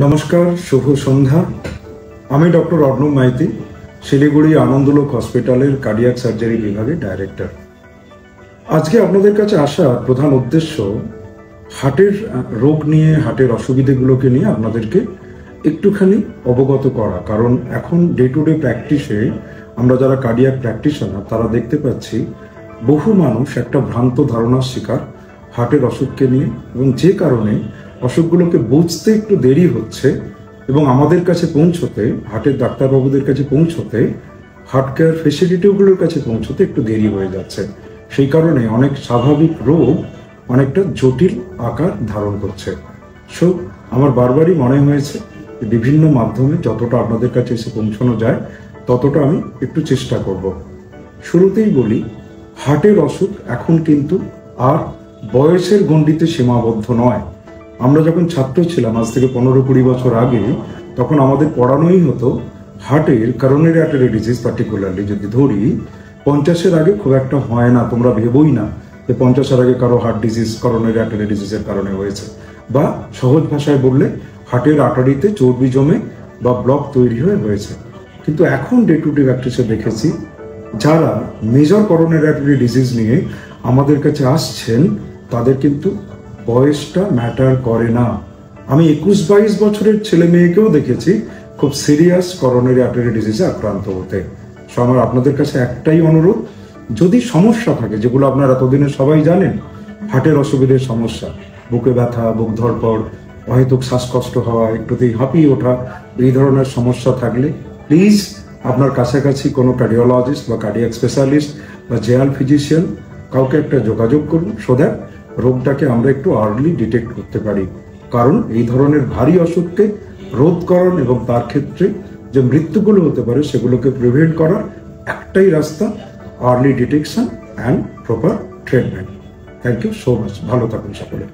নমস্কার, শুভ সন্ধ্যা। আমি ডক্টর অর্ণব মাইতি, শিলিগুড়ি আনন্দলোক হসপিটালের কার্ডিয়াক সার্জারি বিভাগের ডাইরেক্টর। আজকে আপনাদের কাছে আসার প্রধান উদ্দেশ্য হার্টের রোগ নিয়ে, হার্টের অসুবিধাগুলোকে নিয়ে আপনাদেরকে একটুখানি অবগত করা। কারণ এখন ডে টু ডে প্র্যাকটিসে আমরা যারা কার্ডিয়াক প্র্যাকটিশনার তারা দেখতে পাচ্ছি বহু মানুষ একটা ভ্রান্ত ধারণার শিকার হার্টের অসুখকে নিয়ে, এবং যে কারণে অসুখগুলোকে বুঝতে একটু দেরি হচ্ছে এবং আমাদের কাছে পৌঁছতে, হার্টের ডাক্তারবাবুদের কাছে পৌঁছতে, হার্ট কেয়ার ফেসিলিটিগুলোর কাছে পৌঁছতে একটু দেরি হয়ে যাচ্ছে। সেই কারণে অনেক স্বাভাবিক রোগ অনেকটা জটিল আকার ধারণ করছে। সো আমার বারবারই মনে হয়েছে বিভিন্ন মাধ্যমে যতটা আপনাদের কাছে এসে পৌঁছানো যায় ততটা আমি একটু চেষ্টা করব। শুরুতেই বলি, হার্টের অসুখ এখন কিন্তু আর বয়সের গণ্ডিতে সীমাবদ্ধ নয়। আমরা যখন ছাত্র ছিলাম, আজ থেকে 15-20 বছর আগে, তখন আমাদের পড়ানোই হতো হার্টের করোনারি আর্টারি ডিজিজ, পার্টিকুলারলি যদি ধরি 50-এর আগে খুব একটা হয় না, তোমরা ভেবোই না যে 50-এর আগে কারো হার্ট ডিজিজ করোনারি আর্টারি ডিজিজের কারণে হয়েছে, বা সহজ ভাষায় বললে হার্টের আর্টারিতে চর্বি জমে বা ব্লক তৈরি হয়েছে। কিন্তু এখন ডে টু ডে প্র্যাকটিসে দেখেছি যারা মেজর করোনারি আর্টারি ডিজিজ নিয়ে আমাদের কাছে আসছেন তাদের কিন্তু বয়সটা ম্যাটার করে না। আমি 21-22 বছরের ছেলে মেয়েকেও দেখেছি খুব সিরিয়াস করোনারি আর্টারি ডিজিজে আক্রান্ত হতে। সো আমার আপনাদের কাছে একটাই অনুরোধ, যদি সমস্যা থাকে যেগুলো আপনারা এতদিনে সবাই জানেন, হার্টের অসুবিধার সমস্যা, বুকে ব্যথা, বুক ধড়পড়, অহেতুক শ্বাসকষ্ট হওয়া, একটুতেই হাঁপিয়ে ওঠা, এই ধরনের সমস্যা থাকলে প্লিজ আপনার কাছাকাছি কোনো কার্ডিওলজিস্ট বা কার্ডিয়াক স্পেশালিস্ট বা জেনারেল ফিজিশিয়ান কাউকে একটা যোগাযোগ করুন, সো দ্যাট রোগটাকে আমরা একটু আর্লি ডিটেক্ট করতে পারি। কারণ এই ধরনের ভারী অসুখকে রোধকরণ এবং তার ক্ষেত্রে যে মৃত্যুগুলো হতে পারে সেগুলোকে প্রিভেন্ট করার একটাই রাস্তা, early detection and proper treatment. Thank you so much. ভালো থাকুন সকলে।